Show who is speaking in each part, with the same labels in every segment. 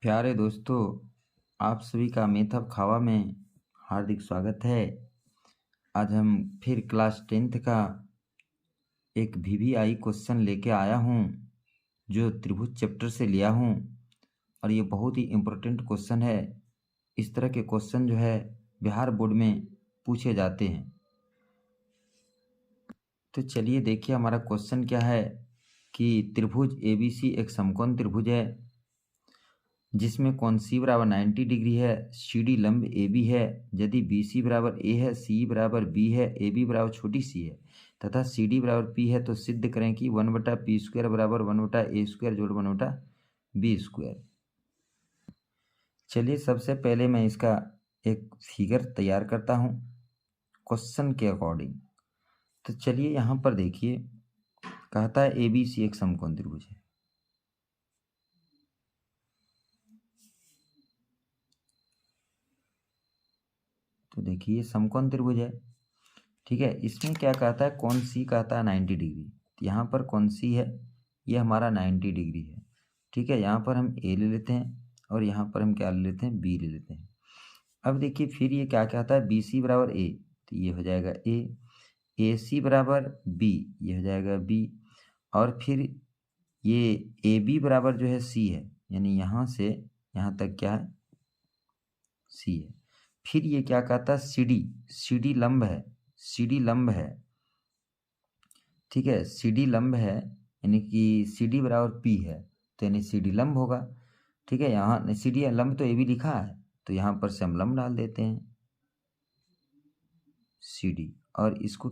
Speaker 1: प्यारे दोस्तों, आप सभी का मेथब खावा में हार्दिक स्वागत है। आज हम फिर क्लास 10th का एक VVI क्वेश्चन लेके आया हूँ जो त्रिभुज चैप्टर से लिया हूँ और ये बहुत ही इम्पोर्टेंट क्वेश्चन है। इस तरह के क्वेश्चन जो है बिहार बोर्ड में पूछे जाते हैं। तो चलिए देखिए हमारा क्वेश्चन क्या है कि त्रिभुज ABC एक समकोण त्रिभुज है जिसमें कोण C बराबर 90 डिग्री है, CD लंब AB है। यदि BC बराबर A है, C बराबर B है, AB बराबर छोटी c है तथा CD बराबर P है, तो सिद्ध करें कि 1/P² बराबर 1/A² जोड़ 1/B²। चलिए सबसे पहले मैं इसका एक फिगर तैयार करता हूँ क्वेश्चन के अकॉर्डिंग। तो चलिए यहाँ पर देखिए, कहता है ABC एक समकोण त्रिभुज है। तो देखिए समकोण त्रिभुज है, ठीक है। इसमें क्या कहता है, कोण C कहता है 90 डिग्री। तो यहाँ पर कोण C है, ये हमारा 90 डिग्री है, ठीक है। यहाँ पर हम A ले लेते हैं और यहाँ पर हम क्या ले लेते हैं, B ले लेते हैं। अब देखिए फिर ये क्या कहता है, BC बराबर A, तो ये हो जाएगा A, AC बराबर B, ये हो जाएगा B, और फिर ये AB बराबर जो है C है, यानी यहाँ से यहाँ तक क्या है, C है। फिर ये क्या कहता है, CD लंब है, CD लंब है, ठीक है। CD लंब है यानी कि CD बराबर P है, तो यानी CD लंब होगा, ठीक है। यहाँ CD लंब तो AB लिखा है, तो यहाँ पर से हम लंब डाल देते हैं CD, और इसको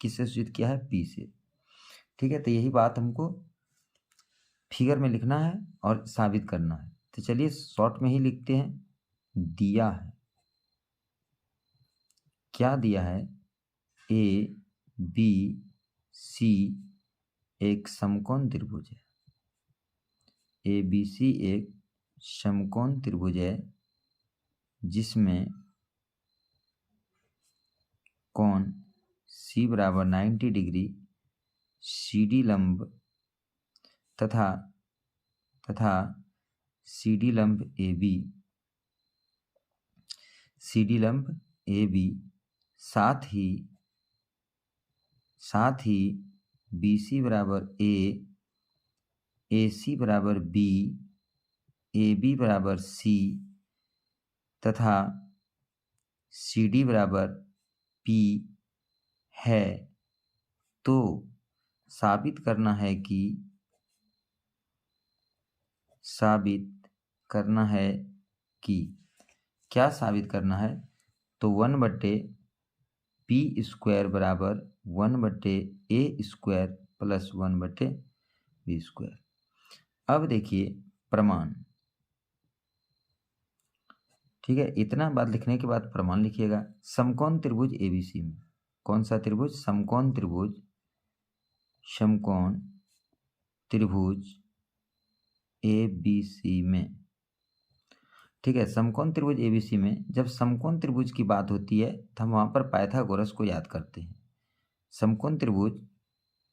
Speaker 1: किससे सूचित किया है, P से, ठीक है। तो यही बात हमको फिगर में लिखना है और साबित करना है। तो चलिए शॉर्ट में ही लिखते हैं। दिया है, क्या दिया है, ABC एक समकोण त्रिभुज है। ABC एक समकोण त्रिभुज है जिसमें कोण C बराबर 90 डिग्री, CD लंब तथा CD लंब AB, साथ ही BC बराबर A, AC बराबर B, AB बराबर C तथा CD बराबर P है। तो साबित करना है क्या साबित करना है, तो 1/P² बराबर 1/A² प्लस 1/B²। अब देखिए प्रमाण, ठीक है। इतना बात लिखने के बाद प्रमाण लिखिएगा। समकोण त्रिभुज ABC में, कौन सा त्रिभुज, समकोण त्रिभुज ABC में, ठीक है। समकोण त्रिभुज ABC में जब समकोण त्रिभुज की बात होती है तो हम वहाँ पर पाइथागोरस को याद करते हैं। समकोण त्रिभुज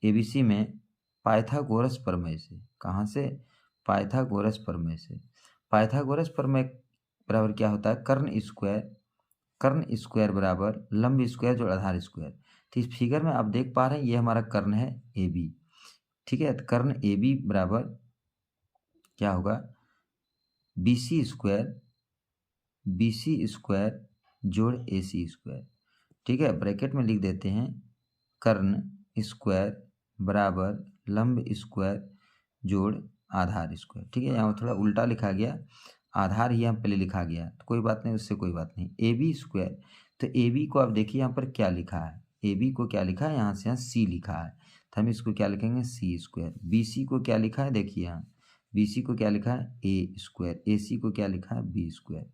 Speaker 1: ABC में पाइथागोरस प्रमेय से, कहाँ से, पाइथागोरस प्रमेय से। पाइथागोरस प्रमेय बराबर क्या होता है, कर्ण स्क्वायर बराबर लंब स्क्वायर जोड़ आधार स्क्वायर। तो इस फिगर में आप देख पा रहे हैं ये हमारा कर्ण है AB, ठीक है। तो कर्ण AB बराबर क्या होगा, BC स्क्वायर जोड़ AC², ठीक है। ब्रैकेट में लिख देते हैं कर्ण स्क्वायर बराबर लंब स्क्वायर जोड़ आधार स्क्वायर, ठीक है। यहाँ थोड़ा उल्टा लिखा गया, आधार ही यहाँ पहले लिखा गया, तो कोई बात नहीं, उससे कोई बात नहीं। AB², तो AB को आप देखिए यहाँ पर क्या लिखा है, AB को क्या लिखा है, यहाँ से यहाँ C लिखा है, तो हम इसको क्या लिखेंगे, C²। BC को क्या लिखा है, देखिए यहाँ BC को क्या लिखा है, A²। AC को क्या लिखा है, B²।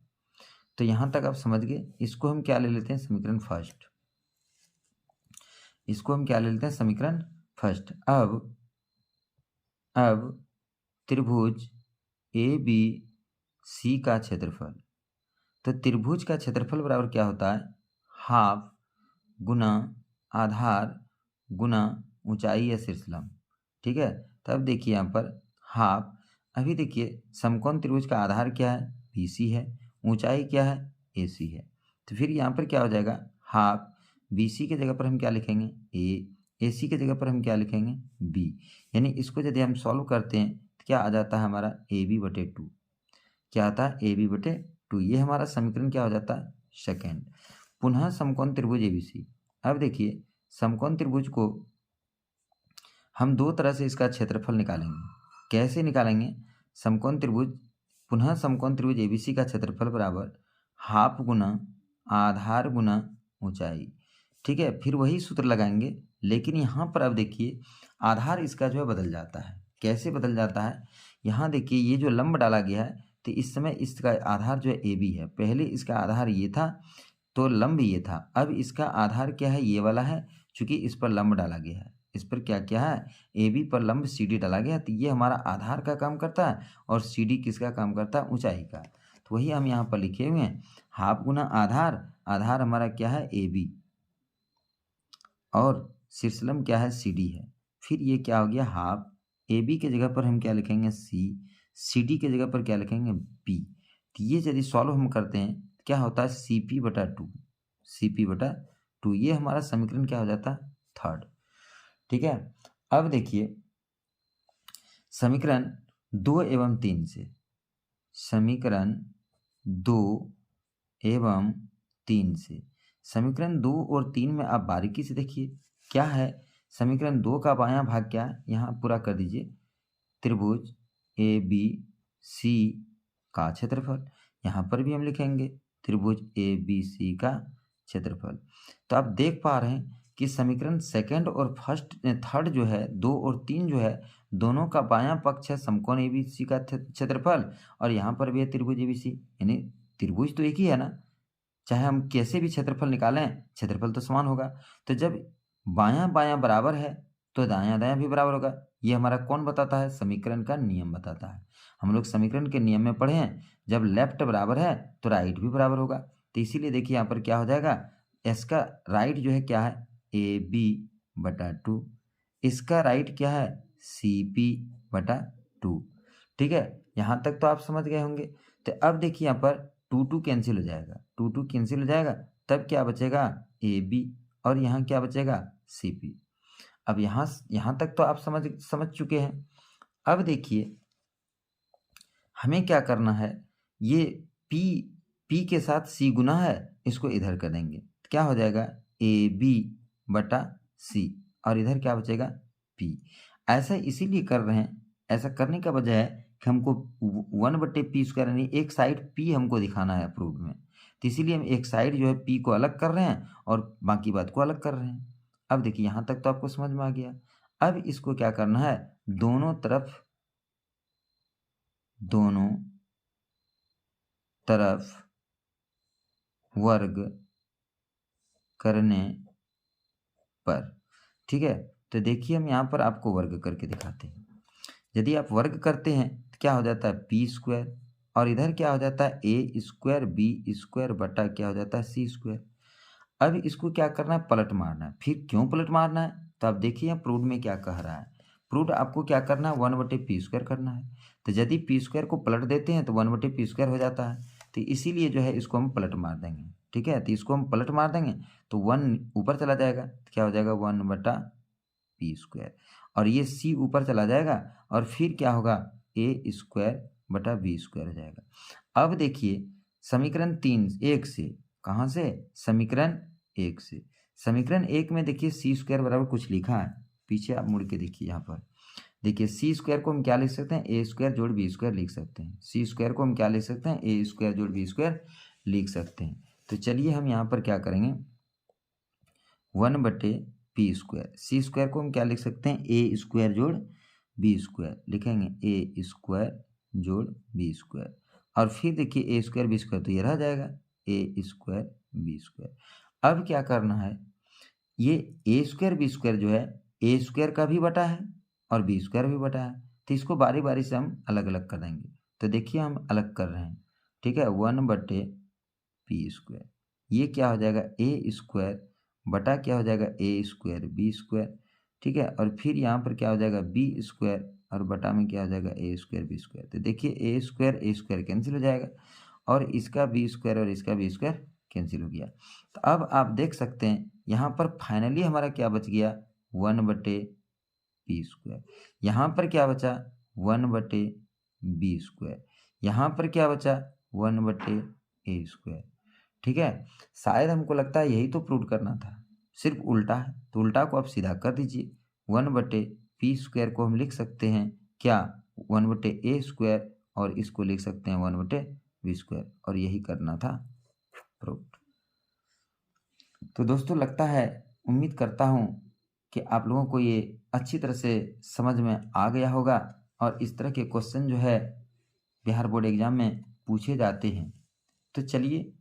Speaker 1: तो यहाँ तक आप समझ गए। इसको हम क्या ले लेते हैं, समीकरण फर्स्ट। इसको हम क्या ले लेते हैं, समीकरण फर्स्ट। अब त्रिभुज ABC का क्षेत्रफल, तो त्रिभुज का क्षेत्रफल बराबर क्या होता है, हाफ गुना आधार गुना ऊंचाई या शीर्षलंब, ठीक है। तब देखिए यहाँ पर हाफ, अभी देखिए समकोण त्रिभुज का आधार क्या है, BC है, ऊंचाई क्या है, AC है। तो फिर यहाँ पर क्या हो जाएगा, हाफ BC के जगह पर हम क्या लिखेंगे, A, AC के जगह पर हम क्या लिखेंगे, B। यानी इसको यदि हम सॉल्व करते हैं तो क्या आ जाता है हमारा AB/2। क्या आता है, AB/2। ये हमारा समीकरण क्या हो जाता है, सेकेंड। पुनः समकोण त्रिभुज ABC। अब देखिए समकोण त्रिभुज को हम दो तरह से इसका क्षेत्रफल निकालेंगे। कैसे निकालेंगे, समकोण त्रिभुज, पुनः समकोण त्रिभुज ABC का क्षेत्रफल बराबर हाफ गुना आधार गुना ऊंचाई। ठीक है, फिर वही सूत्र लगाएंगे, लेकिन यहाँ पर अब देखिए आधार इसका जो है बदल जाता है। कैसे बदल जाता है, यहाँ देखिए ये जो लंब डाला गया है तो इस समय इसका आधार जो है AB है। पहले इसका आधार ये था तो लंब ये था, अब इसका आधार क्या है, ये वाला है। चूंकि इस पर लंब डाला गया है, इस पर क्या क्या है, AB पर लंब CD डाला गया, तो ये हमारा आधार का काम करता है और CD किसका काम करता है, ऊंचाई का। तो वही हम यहाँ पर लिखे हुए हैं, हाफ गुना आधार, आधार हमारा क्या है AB और शीर्षलंब क्या है CD है। फिर ये क्या हो गया, हाफ AB के जगह पर हम क्या लिखेंगे C, CD के जगह पर क्या लिखेंगे B। तो ये यदि सॉल्व हम करते हैं तो क्या होता है CP/2, CP/2। ये हमारा समीकरण क्या हो जाता है, थर्ड। ठीक है, अब देखिए समीकरण 2 एवं 3 से, समीकरण 2 एवं 3 से, समीकरण 2 और 3 में आप बारीकी से देखिए क्या है। समीकरण 2 का बायां भाग क्या है, यहाँ पूरा कर दीजिए, त्रिभुज ABC का क्षेत्रफल। यहाँ पर भी हम लिखेंगे त्रिभुज ABC का क्षेत्रफल। तो आप देख पा रहे हैं कि समीकरण सेकंड और थर्ड जो है, 2 और 3 जो है, दोनों का बायां पक्ष है समकोण ABC का क्षेत्रफल, और यहाँ पर भी है त्रिभुज ABC। यानी त्रिभुज तो एक ही है ना, चाहे हम कैसे भी क्षेत्रफल निकालें क्षेत्रफल तो समान होगा। तो जब बायां बायां बराबर है तो दायां दायां भी बराबर होगा। ये हमारा कौन बताता है, समीकरण का नियम बताता है। हम लोग समीकरण के नियम में पढ़े हैं, जब लेफ्ट बराबर है तो राइट भी बराबर होगा। तो इसीलिए देखिए यहाँ पर क्या हो जाएगा, इसका राइट जो है क्या है, AB/2, इसका राइट क्या है, CP/2। ठीक है, यहाँ तक तो आप समझ गए होंगे। तो अब देखिए यहाँ पर 2 कैंसिल हो जाएगा, 2 कैंसिल हो जाएगा, तब क्या बचेगा, AB, और यहाँ क्या बचेगा, CP। अब यहाँ तक तो आप समझ चुके हैं। अब देखिए हमें क्या करना है, ये P के साथ C गुना है, इसको इधर कर देंगे तो क्या हो जाएगा, AB/C, और इधर क्या बचेगा, P। ऐसा इसीलिए कर रहे हैं, ऐसा करने का वजह है कि हमको 1/P² यानी एक साइड P हमको दिखाना है प्रूफ में, तो इसीलिए हम एक साइड जो है P को अलग कर रहे हैं और बाकी बात को अलग कर रहे हैं। अब देखिए यहाँ तक तो आपको समझ में आ गया। अब इसको क्या करना है, दोनों तरफ वर्ग करने पर। ठीक है, तो देखिए हम यहाँ पर आपको वर्ग करके दिखाते हैं। यदि आप वर्ग करते हैं तो क्या हो जाता है, P², और इधर क्या हो जाता है, A² B² बटा क्या हो जाता है, C²। अब इसको क्या करना है, पलट मारना है। फिर क्यों पलट मारना है, तो आप देखिए प्रूफ में क्या कह रहा है। प्रूफ आपको क्या करना है, 1/P² करना है। तो यदि P² को पलट देते हैं तो 1/P² हो जाता है, तो इसीलिए जो है इसको हम पलट मार देंगे। ठीक है, तो इसको हम पलट मार देंगे तो 1 ऊपर चला जाएगा, तो क्या हो जाएगा, 1/P², और ये C ऊपर चला जाएगा, और फिर क्या होगा, A²/B² हो जाएगा। अब देखिए समीकरण 1 से, कहाँ से, समीकरण 1 से, समीकरण 1 में देखिए C² बराबर कुछ लिखा है, पीछे आप मुड़ के देखिए, यहाँ पर देखिए C² को हम क्या लिख सकते हैं, A² जोड़ B² लिख सकते हैं। C² को हम क्या लिख सकते हैं, A² जोड़ B² लिख सकते हैं। तो चलिए हम यहाँ पर क्या करेंगे, 1/P², C² को हम क्या लिख सकते हैं, A² जोड़ B² लिखेंगे, A² जोड़ B², और फिर देखिए A² B² तो ये रह जाएगा, A² B²। अब क्या करना है, ये A² B² जो है A² का भी बटा है और B² भी बटा है, तो इसको बारी बारी से हम अलग अलग कर देंगे। तो देखिए हम अलग कर रहे हैं। ठीक है, 1/P², ये क्या हो जाएगा, A² बटा क्या हो जाएगा, A² B²। ठीक है, और फिर यहाँ पर क्या हो जाएगा, B² और बटा में क्या हो जाएगा ए स्क्वायर बी स्क्वायर। तो देखिए ए स्क्वायर कैंसिल हो जाएगा और इसका बी स्क्वायर और इसका बी स्क्वायर कैंसिल हो गया। तो अब आप देख सकते हैं यहाँ पर फाइनली हमारा क्या बच गया 1/बी स्क्वायर। यहाँ पर क्या बचा 1/बी स्क्वायर। यहाँ पर क्या बचा 1/ए स्क्वायर। ठीक है, शायद हमको लगता है यही तो प्रूव करना था, सिर्फ उल्टा है, तो उल्टा को आप सीधा कर दीजिए। 1/पी स्क्वायर को हम लिख सकते हैं क्या 1/ए स्क्वायर और इसको लिख सकते हैं 1/बी स्क्वायर, और यही करना था प्रूव। तो दोस्तों लगता है, उम्मीद करता हूँ कि आप लोगों को ये अच्छी तरह से समझ में आ गया होगा और इस तरह के क्वेश्चन जो है बिहार बोर्ड एग्जाम में पूछे जाते हैं। तो चलिए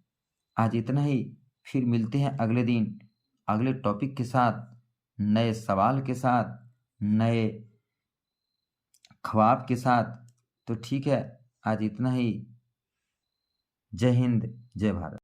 Speaker 1: आज इतना ही, फिर मिलते हैं अगले दिन अगले टॉपिक के साथ, नए सवाल के साथ, नए ख्वाब के साथ। तो ठीक है, आज इतना ही। जय हिंद, जय भारत।